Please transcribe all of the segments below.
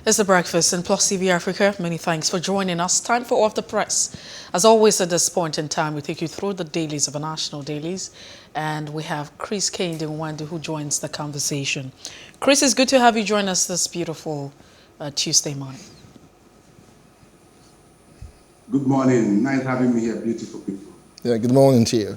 It's the breakfast in PlusTvAfrica. Many thanks for joining us. Time for Off the Press. As always, at this point in time, we take you through the dailies of our national dailies. And we have Kehinde Nwandu who joins the conversation. Chris, it's good to have you join us this beautiful Tuesday morning. Good morning. Nice having me here, beautiful people. Yeah, good morning to you.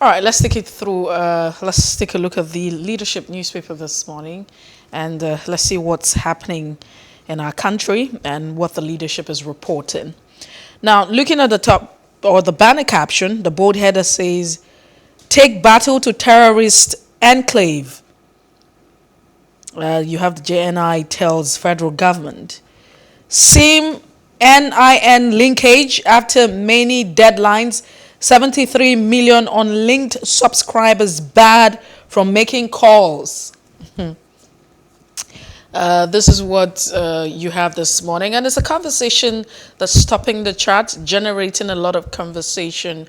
All right, let's take it through. Let's take a look at the leadership newspaper this morning. And let's see what's happening in our country and what the leadership is reporting. Now, looking at the top or the banner caption, the bold header says, "Take battle to terrorist enclave." You have the JNI tells federal government. SIM NIN linkage after many deadlines. 73 million unlinked subscribers barred from making calls. This is what you have this morning, and it's a conversation that's topping the charts, generating a lot of conversation.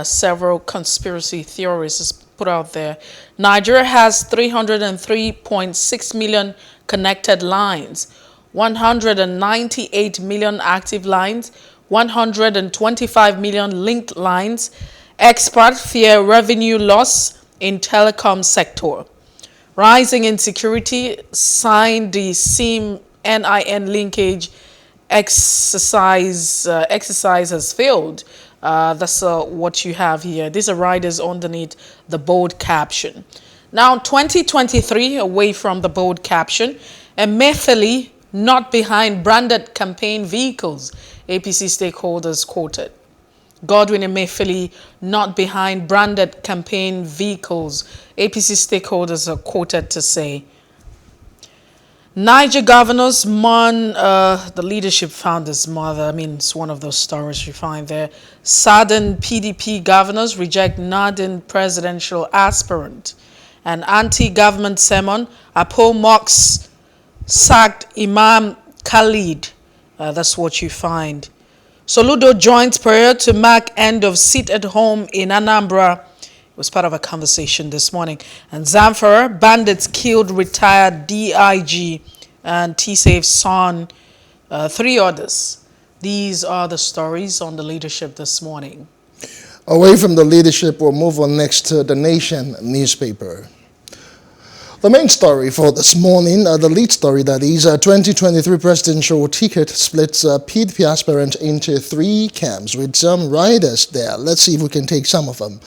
Several conspiracy theories is put out there. Nigeria has 303.6 million connected lines, 198 million active lines, 125 million linked lines. Experts fear revenue loss in telecom sector. Rising insecurity, signed the SIM NIN linkage exercise has failed. That's what you have here. These are riders underneath the bold caption. Now, 2023, away from the bold caption, Emefiele not behind branded campaign vehicles, APC stakeholders quoted. Godwin Emefiele not behind branded campaign vehicles. APC stakeholders are quoted to say. Niger governors mourn the leadership founder's mother. I mean, it's one of those stories you find there. Saddened PDP governors reject Northern presidential aspirant. An anti-government sermon. Apo mocks sacked Imam Khalid. That's what you find. Soludo joins prayer to mark end of sit at home in Anambra. It was part of a conversation this morning. And Zamfara, bandits killed retired DIG and T-Safe's son, 3 others. These are the stories on the leadership this morning. Away from the leadership, we'll move on next to the Nation newspaper. The main story for this morning, the lead story that is, 2023 presidential ticket splits PDP aspirant into 3 camps with some riders there. Let's see if we can take some of them.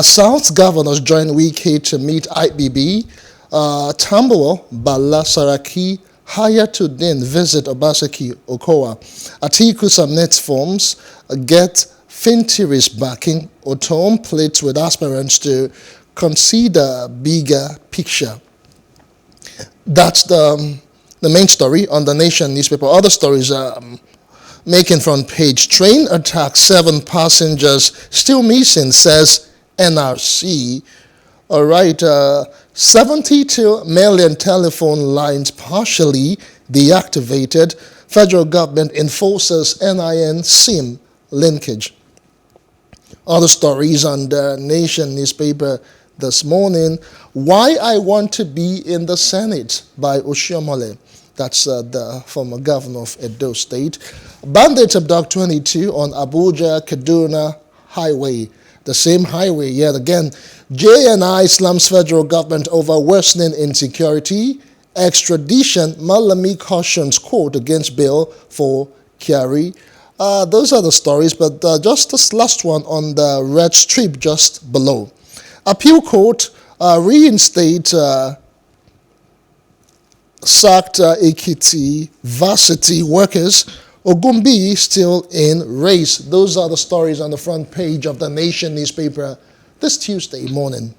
South governors join Wike to meet I.G.P. Tambuwal, Bala Saraki, Hayatuddin visit Obaseki Okowa. Atiku submits forms, get Fintiris backing. Otom pleads with aspirants to consider bigger picture. That's the main story on the Nation newspaper. Other stories making front page. Train attack, 7 passengers still missing, says NRC. All right, 72 million telephone lines partially deactivated. Federal government enforces NIN SIM linkage. Other stories on the Nation newspaper this morning. Why I Want to Be in the Senate by Oshiomhole. That's the former governor of Edo State. Bandits abduct 22 on Abuja Kaduna highway. The same highway yet again. JNI slams federal government over worsening insecurity. Extradition, Malami cautions court against bill for Kyari. Those are the stories, but just this last one on the red strip just below. Appeal court reinstate sacked Ekiti varsity workers. Ogumbi still in race. Those are the stories on the front page of the Nation newspaper this Tuesday morning.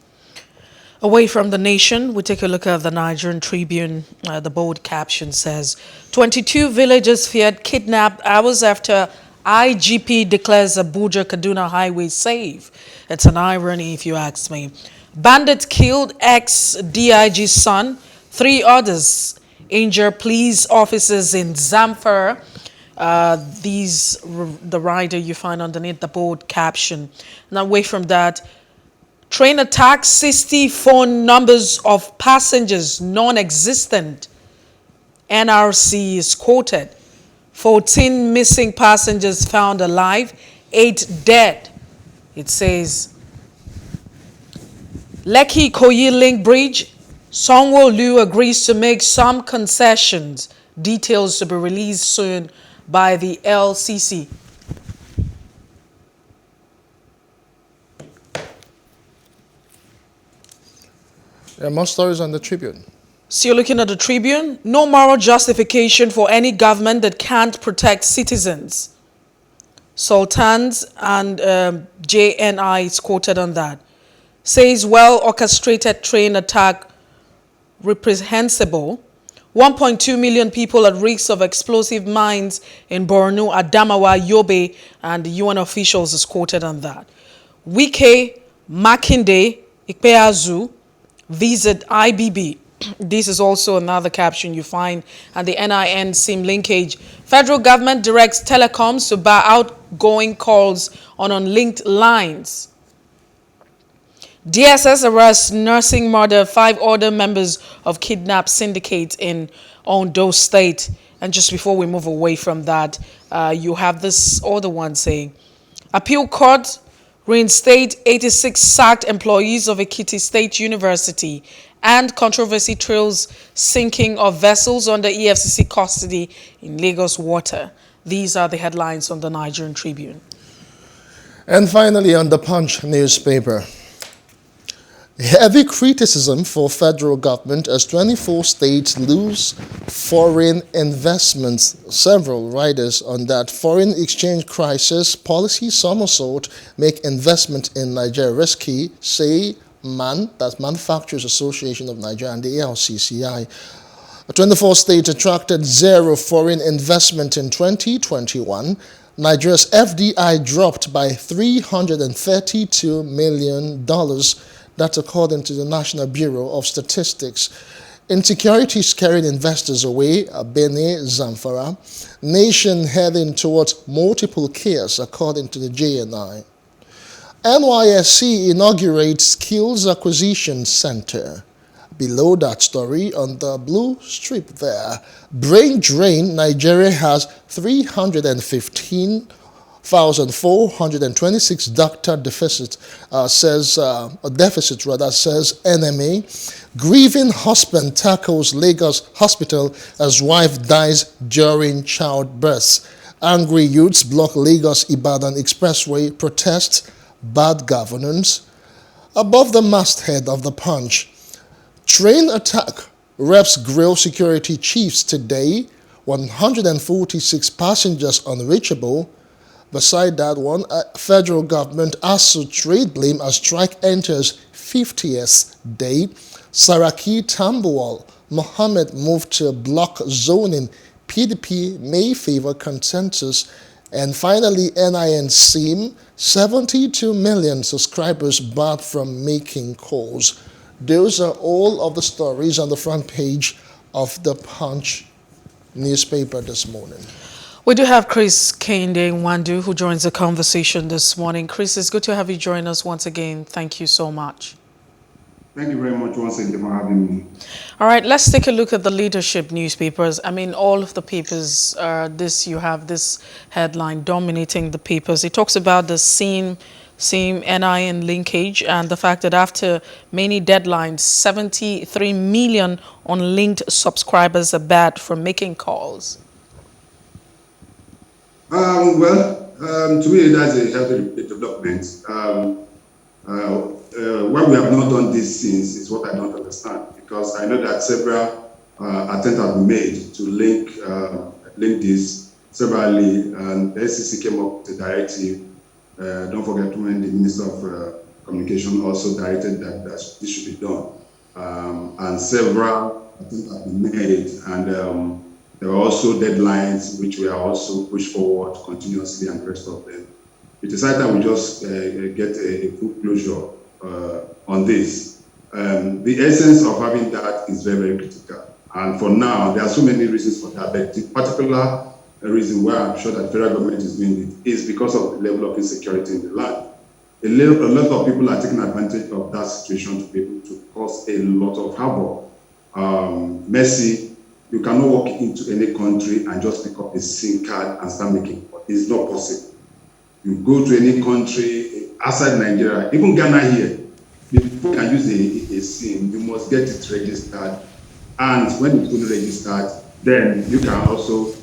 Away from the Nation, we take a look at the Nigerian Tribune. The bold caption says, 22 villagers feared kidnapped hours after I.G.P declares Abuja Kaduna highway safe. It's an irony if you ask me. Bandits killed ex-DIG's son. 3 others injure police officers in Zamfara. The rider you find underneath the bold caption. Now away from that, train attack, 60 phone numbers of passengers non-existent. NRC is quoted. 14 missing passengers found alive, 8 dead. It says, Lekki-Ikoyi Link Bridge, Sanwo-Olu agrees to make some concessions. Details to be released soon by the LCC. There are more stories on the Tribune. So you're looking at the Tribune. No moral justification for any government that can't protect citizens. Sultans and JNI is quoted on that. Says well-orchestrated train attack reprehensible. 1.2 million people at risk of explosive mines in Borno, Adamawa, Yobe, and the UN officials is quoted on that. Wike, Makinde, Ikpeazu visit IBB. This is also another caption you find, and the NIN SIM linkage. Federal government directs telecoms to bar outgoing calls on unlinked lines. DSS arrests nursing murder, 5 other members of kidnap syndicate in Ondo State. And just before we move away from that, you have this other one saying, Appeal Court reinstate 86 sacked employees of Ekiti State University, and controversy trails sinking of vessels under EFCC custody in Lagos water. These are the headlines on the Nigerian Tribune. And finally, on the Punch newspaper, heavy criticism for federal government as 24 states lose foreign investments. Several writers on that foreign exchange crisis policy somersault make investment in Nigeria risky, say that's Manufacturers Association of Nigeria and the ALCCI. 24 states attracted zero foreign investment in 2021. Nigeria's FDI dropped by $332 million. That's according to the National Bureau of Statistics. Insecurities carried investors away, Benin, Zamfara. Nation heading towards multiple chaos, according to the JNI. NYSC inaugurates Skills Acquisition Center. Below that story, on the blue strip there, brain drain, Nigeria has 315,426 doctor deficit, says NMA. Grieving husband tackles Lagos hospital as wife dies during childbirth. Angry youths block Lagos-Ibadan expressway, protest bad governance. Above the masthead of the Punch, train attack, reps grill security chiefs today, 146 passengers unreachable. Beside that one, federal government ASU trade blame as strike enters 50th day. Saraki Tambuwal, Mohammed moved to block zoning. PDP may favor consensus. And finally, NIN SIM, 72 million subscribers barred from making calls. Those are all of the stories on the front page of the Punch newspaper this morning. We do have Chris Kehinde Nwandu who joins the conversation this morning. Chris, it's good to have you join us once again. Thank you so much. Thank you very much once again for having me. All right, let's take a look at the leadership newspapers. I mean, all of the papers, you have this headline dominating the papers. It talks about the SIM NIN linkage and the fact that after many deadlines, 73 million unlinked subscribers are barred from making calls. To me, that's a healthy development. Why we have not done this since is what I don't understand, because I know that several attempts have been made to link this severally, and the SEC came up with a directive. Don't forget when the Minister of Communication also directed that this should be done. And several attempts have been made, and there were also deadlines which were also pushed forward continuously and the rest of them. We decided that we just get a full closure on this. The essence of having that is very, very critical. And for now, there are so many reasons for that, but the particular reason why I'm sure that the federal government is doing it is because of the level of insecurity in the land. A lot of people are taking advantage of that situation to be able to cause a lot of havoc. Mercy you cannot walk into any country and just pick up a SIM card and start making. It's not possible. You go to any country outside Nigeria, even Ghana here, before you can use a SIM, you must get it registered. And when it's fully registered, then you can also,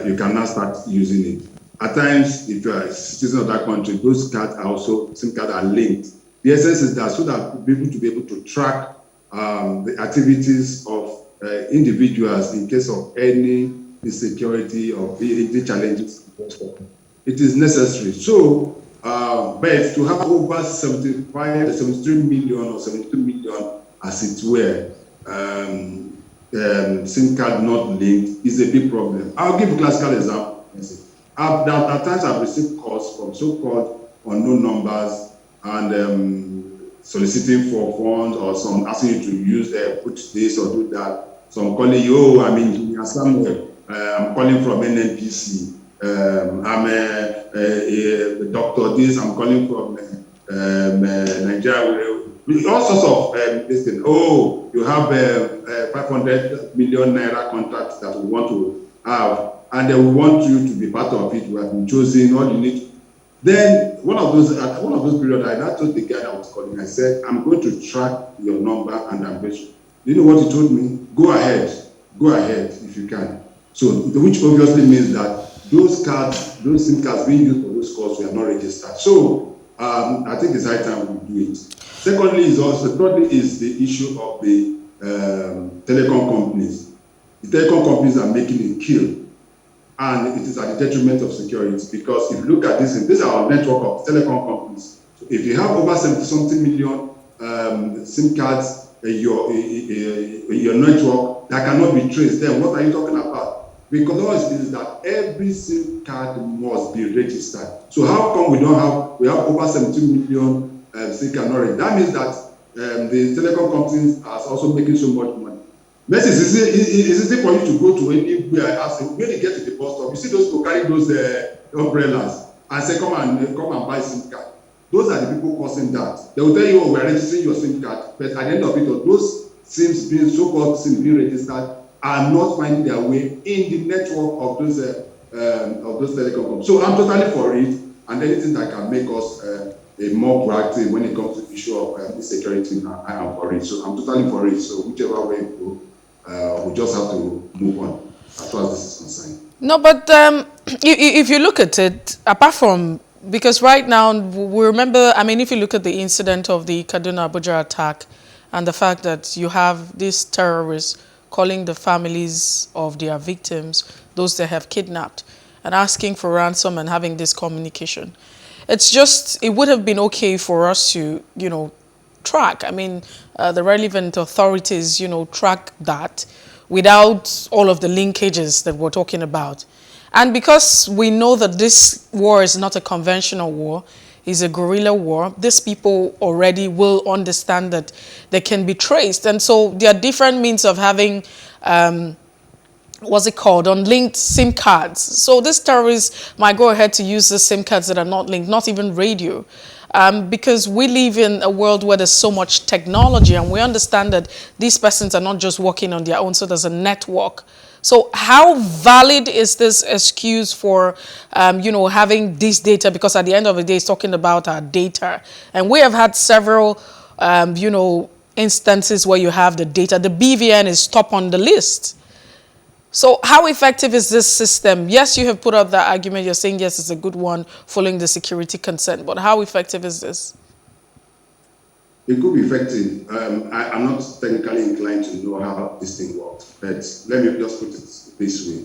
you can now start using it. At times, if you are a citizen of that country, those cards are also, SIM cards are linked. The essence is that so that people to be able to track the activities of individuals in case of any insecurity or any challenges. It is necessary. So, but to have over 73 million or 72 million, as it were, SIM card not linked is a big problem. I'll give a classical example. At times I've received calls from so-called unknown numbers and soliciting for funds, or some asking you to use put this or do that. Some calling you, oh, I mean, somewhere. I'm calling from NNPC. I'm a doctor. This I'm calling from Nigeria. All sorts of this thing. Oh, you have 500 million naira contract that we want to have, and they will want you to be part of it. You have been chosen. All you need. Then one of those periods, I now told the guy that was calling. I said, I'm going to track your number and ambition. You know what he told me? Go ahead if you can. So, which obviously means that those cards, those SIM cards being used for those calls were not registered. So, I think it's high time we do it. Thirdly is the issue of the telecom companies. The telecom companies are making a kill, and it is at the detriment of security, because if you look at this is our network of telecom companies. So if you have over 70-something million SIM cards in your network that cannot be traced, then what are you talking about? Because it is that every SIM card must be registered. So how come we have over 17 million SIM card not registered? That means that the telecom companies are also making so much money. Messi, is it for you to go to anywhere and ask when you get to the bus stop, you see those people carry those umbrellas and say, come and buy SIM card. Those are the people causing that. They will tell you, oh, we are registering your SIM card, but at the end of it, those SIMs being so-called SIMs being registered are not finding their way in the network of those telecom companies. So I'm totally for it, and anything that can make us more proactive when it comes to the issue of insecurity, I am for it. So I'm totally for it. So whichever way we go, we just have to move on as far as this is concerned. No, but if you look at it, apart from, because right now we remember, I mean, if you look at the incident of the Kaduna Abuja attack and the fact that you have these terrorists calling the families of their victims, those they have kidnapped, and asking for ransom and having this communication. It's just, it would have been okay for us to, track. I mean, the relevant authorities, track that without all of the linkages that we're talking about. And because we know that this war is not a conventional war, it's a guerrilla war, these people already will understand that they can be traced. And so there are different means of having, unlinked SIM cards. So these terrorists might go ahead to use the SIM cards that are not linked, not even radio. Because we live in a world where there's so much technology, and we understand that these persons are not just working on their own, so there's a network. So how valid is this excuse for, having this data? Because at the end of the day, it's talking about our data. And we have had several, instances where you have the data. The BVN is top on the list. So how effective is this system? Yes, you have put up that argument. You're saying, yes, it's a good one following the security consent. But how effective is this? It could be effective. I'm not technically inclined to know how this thing works, but let me just put it this way.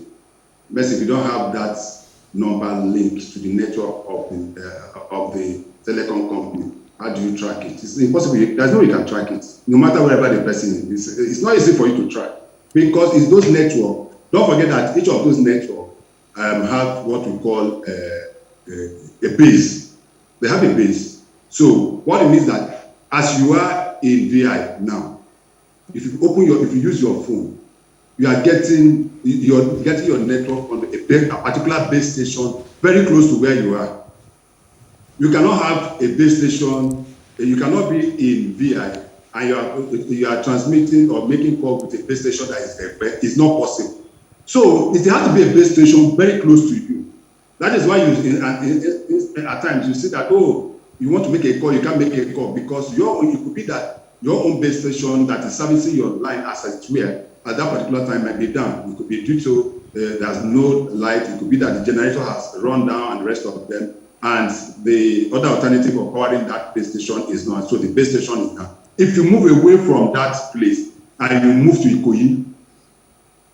If you don't have that number linked to the network of the telecom company, how do you track it? It's impossible. There's no way you can track it, no matter wherever the person is. It's not easy for you to track, because it's those networks. Don't forget that each of those networks have what we call a base. They have a base. So what it means that as you are in VI now, if you use your phone, you are getting your network on a particular base station very close to where you are. You cannot have a base station, you cannot be in VI and you are transmitting or making call with a base station that is there, it's not possible. So it has to be a base station very close to you. That is why at times you see that, oh, you want to make a call, you can't make a call because it could be that your own base station that is servicing your line as it were at that particular time might be down. It could be due to there's no light. It could be that the generator has run down and the rest of them, and the other alternative of powering that base station is not. So the base station is down. If you move away from that place and you move to Ikoyi,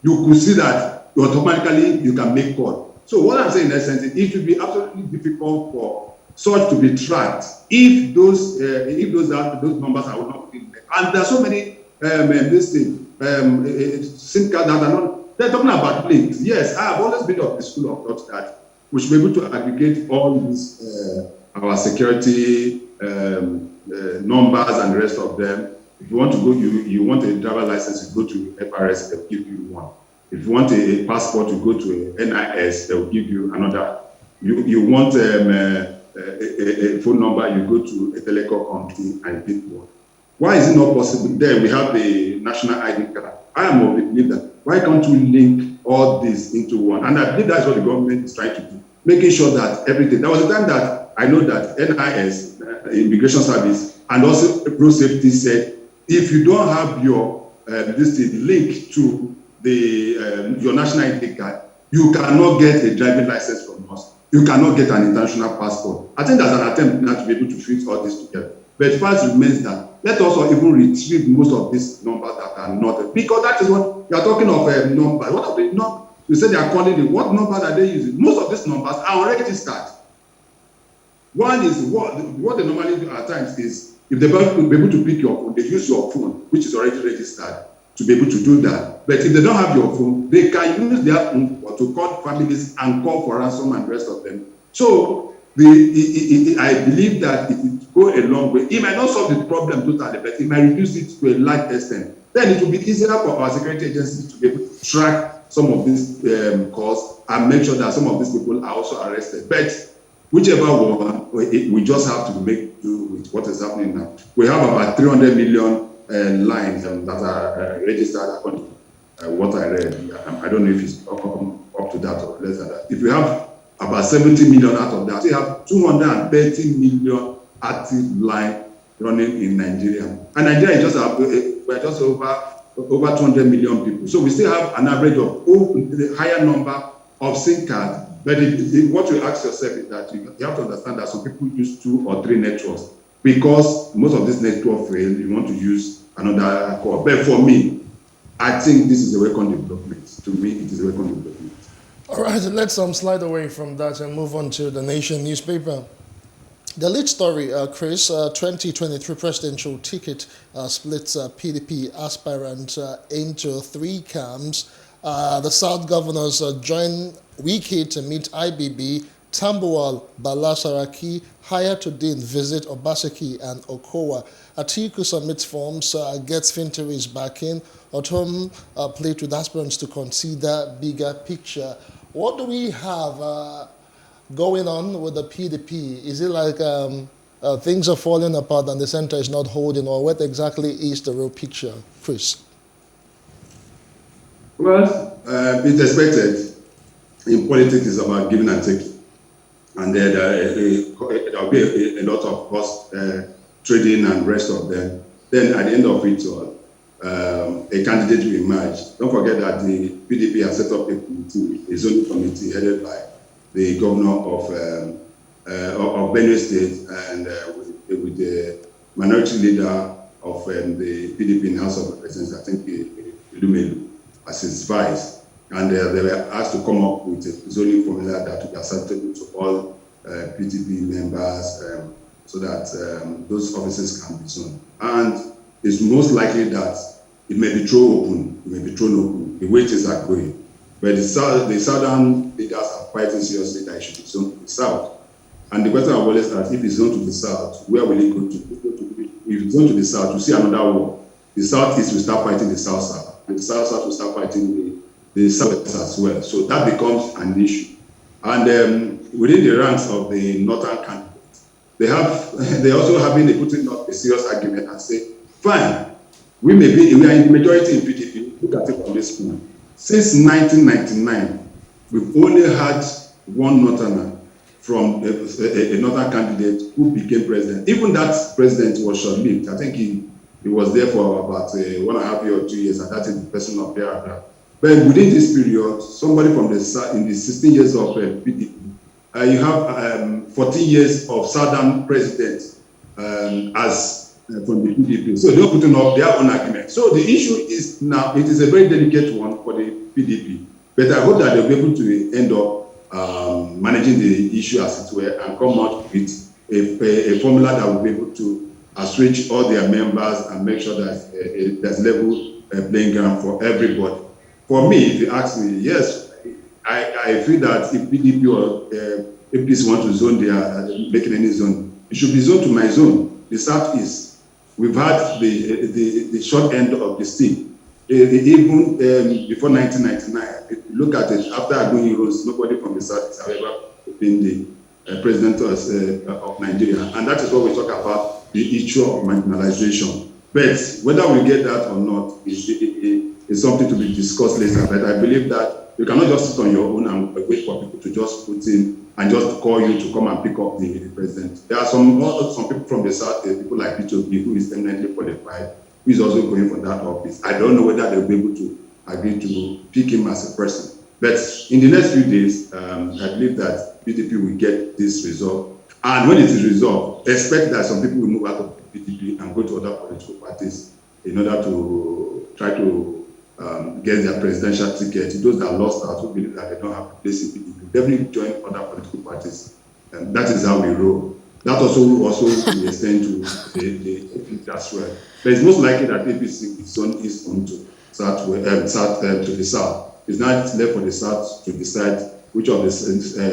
you could see that automatically you can make call. So what I'm saying in essence is it will be absolutely difficult for such to be tracked if those numbers are not in there. And there are so many SIM cards that are not. They're talking about links. Yes, I have always been of the school of thought that we should be able to aggregate all these our security numbers and the rest of them. If you want to go, you want a driver license, you go to FRS, they'll give you one. If you want a passport, you go to a NIS, they'll give you another. You want a phone number, you go to a telecom company and pick one. Why is it not possible? There we have the national ID card. I am of the belief that why can't we link all this into one? And I believe that's what the government is trying to do, making sure that everything. There was a time that I know that NIS, Immigration Service, and also Road Safety said, if you don't have your this thing linked to the your national ID card, you cannot get a driving license from us. You cannot get an international passport. I think there's an attempt now to be able to fix all this together. But first remains that let us also even retrieve most of these numbers that are not, because that is what you are talking of numbers. What are the numbers? You said they are calling it. What numbers are they using? Most of these numbers are registered. One is what they normally do at times is if they will be able to pick your phone, they use your phone, which is already registered, to be able to do that. But if they don't have your phone, they can use their phone to call families and call for ransom and the rest of them. So I believe that it will go a long way. It might not solve the problem totally, but it might reduce it to a large extent. Then it will be easier for our security agencies to be able to track some of these calls and make sure that some of these people are also arrested. But whichever one, we just have to make do with what is happening now. We have about 300 million lines that are registered according to what I read. I don't know if it's up to that or less than that. If we have about 70 million out of that, we have 230 million active line running in Nigeria. And Nigeria is we're just over 200 million people. So we still have an average of a higher number of SIM cards. But what you ask yourself is that you have to understand that some people use 2 or 3 networks because most of this network fail. You want to use another core. But for me, I think this is a welcome development. To me, it is a welcome development. All right, let's slide away from that and move on to the Nation newspaper. The lead story, Chris, 2023 presidential ticket splits PDP aspirants into 3 camps. The South governors join Wike to meet IBB. Tambuwal, Bala Saraki, Hayatuddin visit Obaseki and Okowa. Atiku submits forms, gets Finteri's backing. Otom played with aspirants to consider bigger picture. What do we have going on with the PDP? Is it like things are falling apart and the center is not holding, or what exactly is the real picture, Chris? Well, it's expected. In politics, it's about giving and taking. And then there'll be a lot of cost trading and rest of them. Then at the end of it all, a candidate will emerge. Don't forget that the PDP has set up a committee, a zoning committee headed by the governor of Benue State and with the minority leader of the PDP in House of Representatives, I think Ilumelu, as his vice. And they were asked to come up with a zoning formula that would be acceptable to all PDP members so that those offices can be zoned. And it's most likely that it may be thrown open. It may be thrown open. The way things are going. But the southern leaders are fighting seriously that it should be zoned to the south. And the question I've always asked, if it's zoned to the south, where will it go to? If it's zoned to the south, you see another war. The southeast will start fighting the south-south. The south-south will start fighting the south as well. So that becomes an issue. And within the ranks of the northern candidates, they also putting up a serious argument and say, Fine. We are in majority in PDP. Look at it from this point. Since 1999, we've only had one northerner from a northern candidate who became president. Even that president was short-lived. I think he was there for about 1.5 years or 2 years, and that is the person of there. But within this period, somebody from the in the 16 years of PDP, you have 14 years of southern president as from the PDP. So they're putting up their own argument. So the issue is now, it is a very delicate one for the PDP. But I hope that they'll be able to end up managing the issue as it were and come out with a formula that will be able to assuage all their members and make sure that there's level playing ground for everybody. For me, if you ask me, yes, I feel that if PDP or APC want to zone their making any zone, it should be zoned to my zone, the Southeast. We've had the short end of the stick. Even before 1999, if you look at it, after Akadonye rose, nobody from the Southeast have ever been the president of Nigeria. And that is what we talk about, the issue of marginalization. But whether we get that or not is something to be discussed later. But I believe that you cannot just sit on your own and wait for people to just put in and just call you to come and pick up the president. There are some people from the South, people like I.G.P, who is eminently qualified, who is also going for that office. I don't know whether they'll be able to agree to pick him as a person. But in the next few days, I believe that PDP will get this resolved. And when it is resolved, expect that some people will move out of PDP and go to other political parties in order to try to get their presidential ticket. Those that lost out, who believe that they don't have a place in PDP, definitely join other political parties. And that is how we roll. That also will extend to the APC as well. But it's most likely that APC is on its own to the south. It's not left for the south to decide which of the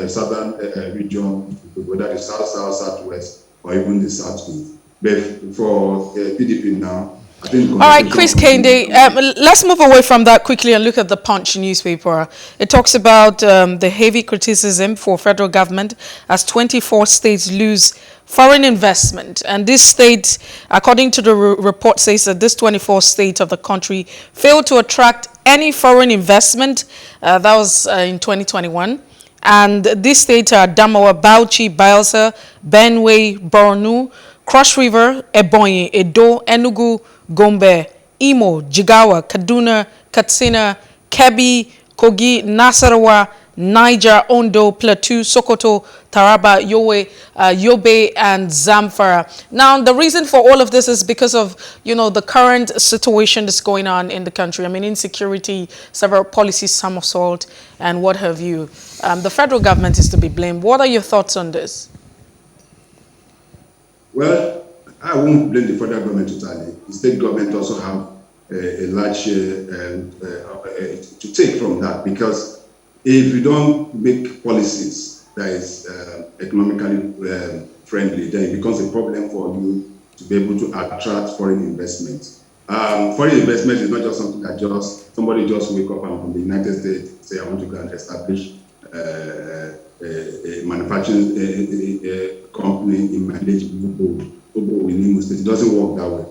southern region, whether the south, southwest, or even the southeast. But for PDP now, I think. All right, Chris Kehinde, let's move away from that quickly and look at the Punch newspaper. It talks about the heavy criticism for federal government as 24 states lose foreign investment. And this state, according to the report, says that this 24 states of the country failed to attract any foreign investment. That was in 2021. And these states are Adamawa, Bauchi, Bayelsa, Benue, Borno, Cross River, Ebonyi, Edo, Enugu, Gombe, Imo, Jigawa, Kaduna, Katsina, Kebbi, Kogi, Nasarawa, Niger, Ondo, Plateau, Sokoto, Taraba, Yobe, and Zamfara. Now, the reason for all of this is because of, the current situation that's going on in the country. I mean, insecurity, several policy somersault, and what have you. The federal government is to be blamed. What are your thoughts on this? Well, I won't blame the federal government totally. The state government also have a large share to take from that, because if you don't make policies that is economically friendly, then it becomes a problem for you to be able to attract foreign investment. Foreign investment is not just something that somebody just wake up and from the United States say, I want to go and establish a manufacturing company in my village in Imo State. It doesn't work that way.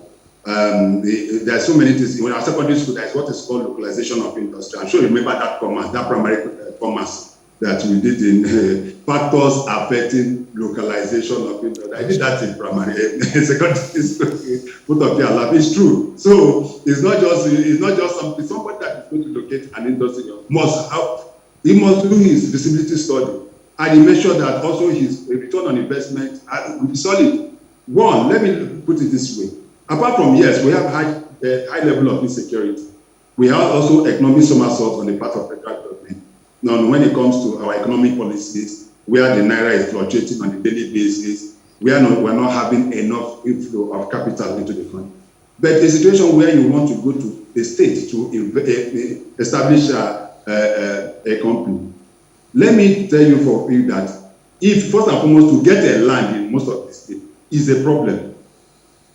There are so many things. In our secondary school, there is what is called localization of industry. I'm sure you remember that commerce, that primary commerce that we did in factors affecting localization of industry. I did that in primary secondary school. Both of you are laughing. It's true. So it's not just somebody that is going to locate an industry must have. He must do his feasibility study and he make sure that also his return on investment will be solid. One, let me put it this way. Apart from, yes, we have high level of insecurity. We have also economic somersault on the part of the federal government. Now, when it comes to our economic policies, where the naira is fluctuating on a daily basis, we're not having enough inflow of capital into the country. But a situation where you want to go to the state to establish a company, let me tell you for you that if first and foremost to get a land in most of the states is a problem.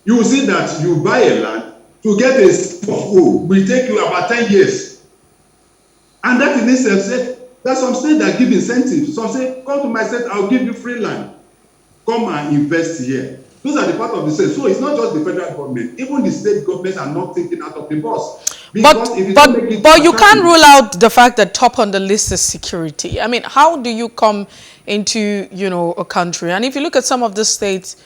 You will see that you buy a land to get a home will take you about 10 years. And that in itself said, there's some states that give incentives. Some say, come to my state, I'll give you free land. Come and invest here. Those are the part of the state. So it's not just the federal government. Even the state governments are not thinking out of the box. But you can't rule out the fact that top on the list is security. I mean, how do you come into, you know, a country? And if you look at some of the states,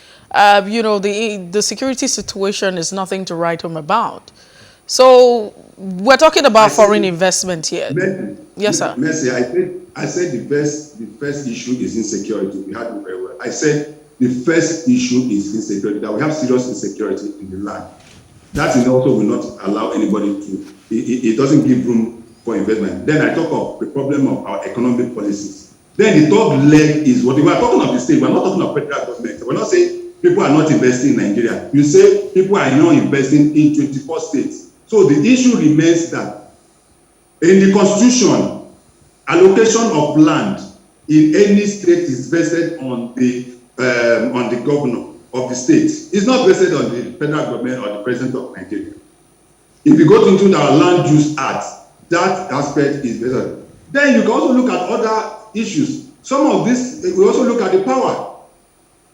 you know, the security situation is nothing to write home about. So we're talking about foreign investment here. Yes, sir. Mercy, I said the first issue is insecurity. We had it very well. I said the first issue is insecurity, that we have serious insecurity in the land. That is also will not allow anybody to, it doesn't give room for investment. Then I talk of the problem of our economic policies. Then the third leg is what we are talking of the state. We're not talking of federal government. We're not saying people are not investing in Nigeria. You say people are not investing in 24 states. So the issue remains that in the constitution, allocation of land in any state is vested on the governor of the state. It's not vested on the federal government or the president of Nigeria. If you go into our land use act, that aspect is vested. Then you can also look at other issues. Some of this, we also look at the power.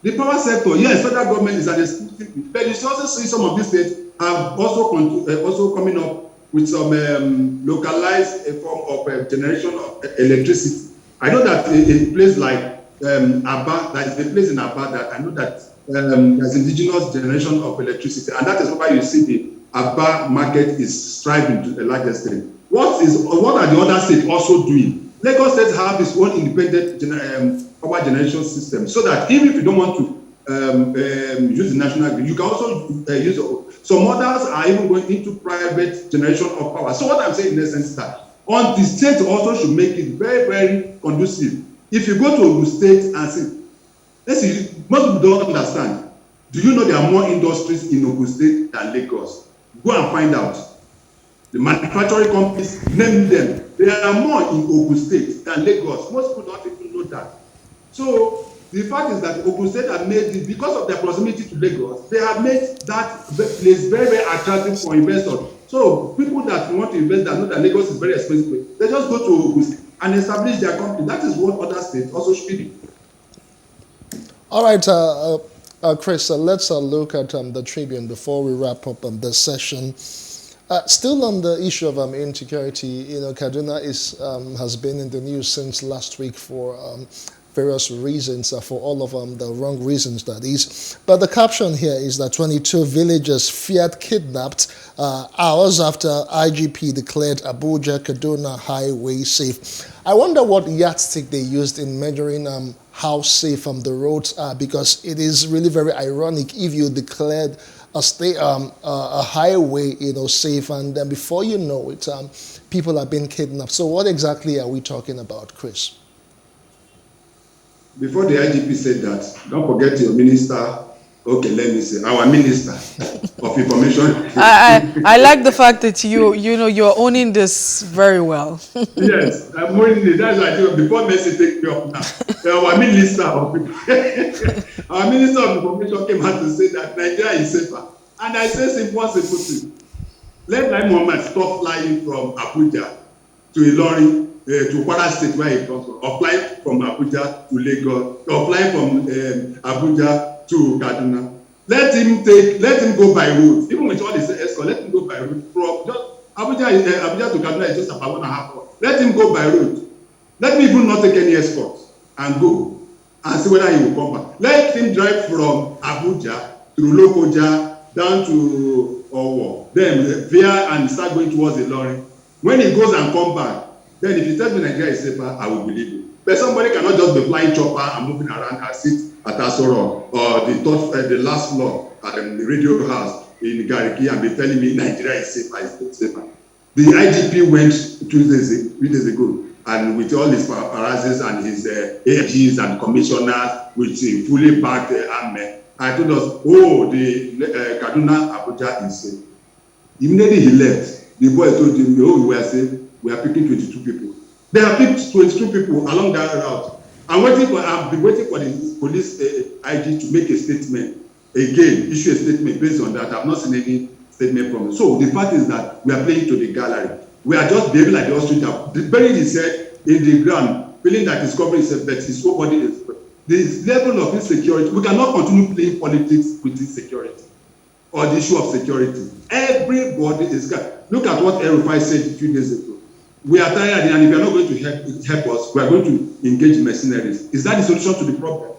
The power sector, yes, federal government is an exclusive, but you also see some of these states have also coming up with some localized form of generation of electricity. I know that a place like Aba, that is a place in Aba that I know that there's indigenous generation of electricity, and that is why you see the Aba market is striving to a large extent. What are the other states also doing? Lagos State have its own independent power generation system, so that even if you don't want to use the national grid, you can also use some others are even going into private generation of power. So what I'm saying in essence is that on the state also should make it very, very conducive. If you go to Ogun State and say, let's see, most people don't understand. Do you know there are more industries in Ogun State than Lagos? Go and find out. The manufacturing companies, name them. There are more in Ogun State than Lagos. Most people don't even know that. So the fact is that Ogun State have made it, because of their proximity to Lagos, they have made that place very, very attractive for investors. So people that want to invest that know that Lagos is very expensive, they just go to Ogun State and establish their company. That is what other states also should be. All right, Chris, let's look at the Tribune before we wrap up this session. Still on the issue of insecurity, you know, Kaduna has been in the news since last week for various reasons, for all of the wrong reasons, that is. But the caption here is that 22 villagers feared kidnapped hours after I.G.P declared Abuja Kaduna highway safe. I wonder what yardstick they used in measuring how safe the roads are, because it is really very ironic if you declared a highway, you know, safe, and then before you know it, people are being kidnapped. So what exactly are we talking about, Chris? Before the I.G.P said that, don't forget your minister. Okay, let me say our minister of information. I like the fact that you're owning this very well. Yes, I'm owning it. That's why I do. Before Messi take me up now, our minister of information came out to say that Nigeria is safer, and I say simple thing. Let Lai Mohammed stop flying from Abuja to Ilorin, to Kwara State where he comes from, or flying from Abuja to Lagos, or flying from Abuja to Kaduna. Let him go by road. Even with all this escort, let him go by road. From just Abuja to Kaduna is just about 1.5 hours. Let him go by road. Let me even not take any escort and go and see whether he will come back. Let him drive from Abuja through Lokoja down to Owo, then via and start going towards Ilorin. When he goes and come back, then if he tells me Nigeria is safer, I will believe him. But somebody cannot just be flying chopper and moving around and sit at Asoro or the last floor at the radio house in Gariki and be telling me Nigeria is safer. The I.G.P went 3 days ago, and with all his paparazzis and his AGs and commissioners, which fully backed army, I told us, the Kaduna Abuja is safe. Immediately he left, the boy told him, we are safe. We are picking 22 people. They have picked 22 people along that route. I've been waiting for the police IG to make a statement. Again, issue a statement based on that. I've not seen any statement from it. So the fact is that we are playing to the gallery. We are just behaving like the ostrich, buried his head in the ground, feeling that he's covering himself, but his whole body is. the level of insecurity, we cannot continue playing politics with insecurity or the issue of security. Everybody is, look at what El-Rufai said a few days ago. We are tired, and if you are not going to help us, we are going to engage mercenaries. Is that the solution to the problem?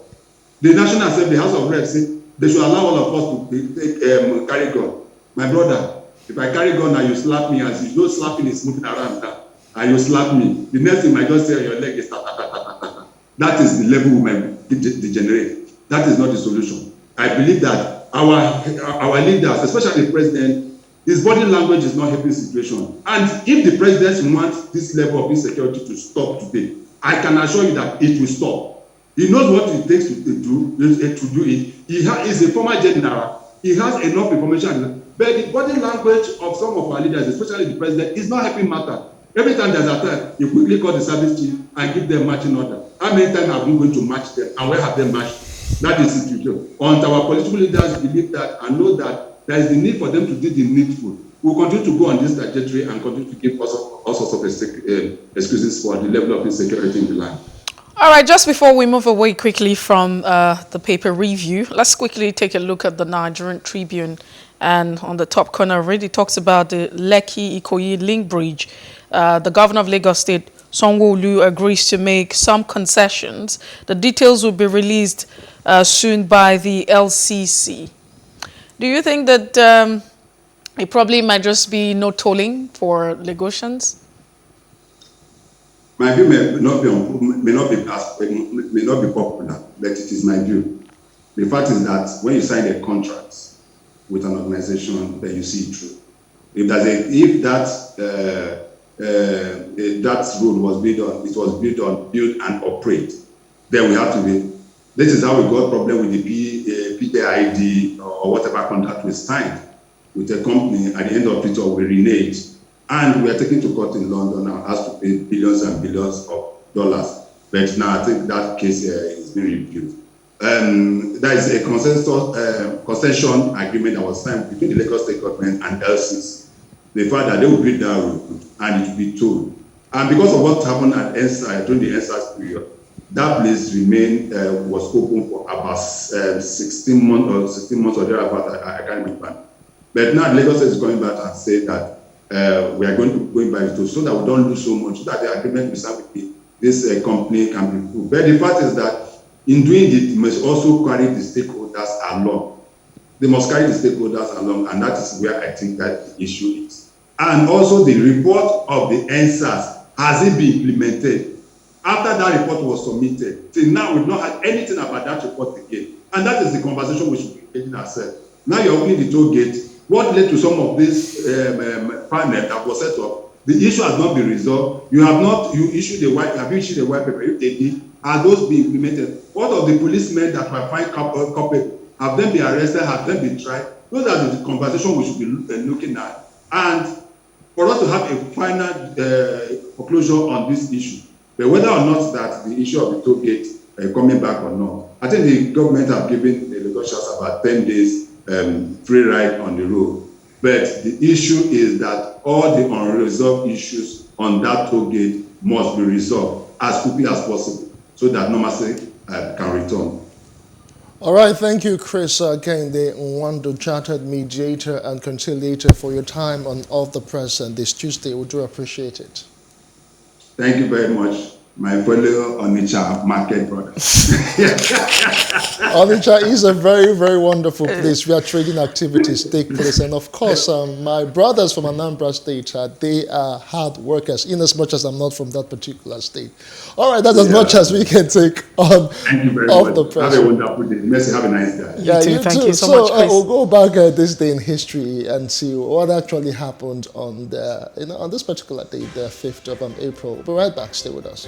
The National Assembly, House of Reps, said they should allow all of us to carry gun. My brother, if I carry gun and you slap me, as you know, slapping is moving around now, and you slap me, the next thing might just say on your leg is ta ta ta ta ta ta. That is the level we might degenerate. That is not the solution. I believe that our leaders, especially the president, his body language is not helping the situation. And if the president wants this level of insecurity to stop today, I can assure you that it will stop. He knows what it takes to do it. He is a former general. He has enough information. But the body language of some of our leaders, especially the president, is not helping matter. Every time there's a attack, you quickly call the service chief and give them marching order. How many times have we going to match them, and where have they matched? That is the situation. Until our political leaders believe that and know that there is the need for them to do the needful, we'll continue to go on this trajectory and continue to give all sorts of excuses for the level of insecurity in the land. All right, just before we move away quickly from the paper review, let's quickly take a look at the Nigerian Tribune. And on the top corner already talks about the Lekki-Ikoyi link bridge. The governor of Lagos State, Sanwo-Olu, agrees to make some concessions. The details will be released soon by the LCC. Do you think that it probably might just be no tolling for Lagosians? My view may not be popular, but it is my view. The fact is that when you sign a contract with an organization, then you see it through. If that road was built and operate, then we have to be. This is how we got problem with the PID or whatever contract we signed with a company. At the end of it all, we reneged. And we are taken to court in London and asked to pay billions and billions of dollars. But now I think that case is being reviewed. There is a concession agreement that was signed between the Lagos State government and LCC. The fact that they will build that road and it will be tolled. And because of what happened at NSAS during the NSAS period, that place was open for about 16 months or thereabout. I can't remember. But now Lagos State is going back and say that we are going to go back to so that we don't lose so much, so that the agreement we signed with this company can be proved. But the fact is that in doing it, you must also carry the stakeholders along. They must carry the stakeholders along, and that is where I think that the issue is. And also the report of the NSAS, has it been implemented? After that report was submitted, till now we've not had anything about that report again. And that is the conversation we should be taking ourselves. Now you're opening the toll gate. What led to some of this panel that was set up? The issue has not been resolved. Have you issued a white paper? If they did, are those being implemented? What of the policemen that were found culpable? Have them been arrested? Have them been tried? Those are the conversation we should be looking at. And for us to have a final conclusion on this issue, but whether or not that the issue of the toll gate coming back or not, I think the government have given the Lagosians about 10 days free ride on the road. But the issue is that all the unresolved issues on that toll gate must be resolved as quickly as possible so that normalcy can return. All right, thank you, Chris Kehinde Nwandu, Chartered Mediator and Conciliator, for your time on Off the Press and this Tuesday. We do appreciate it. Thank you very much, my fellow Onitsha market brother. Onitsha is a very, very wonderful place where trading activities take place. And of course, my brothers from Anambra State, they are hard workers, in as much as I'm not from that particular state. All right, that's as much as we can take on Off the Press. Have a wonderful day. Mercy, have a nice day. Yeah, you too. Thank you so much, Chris. We'll go back this day in history and see what actually happened on this particular day, the 5th of April. We'll be right back. Stay with us.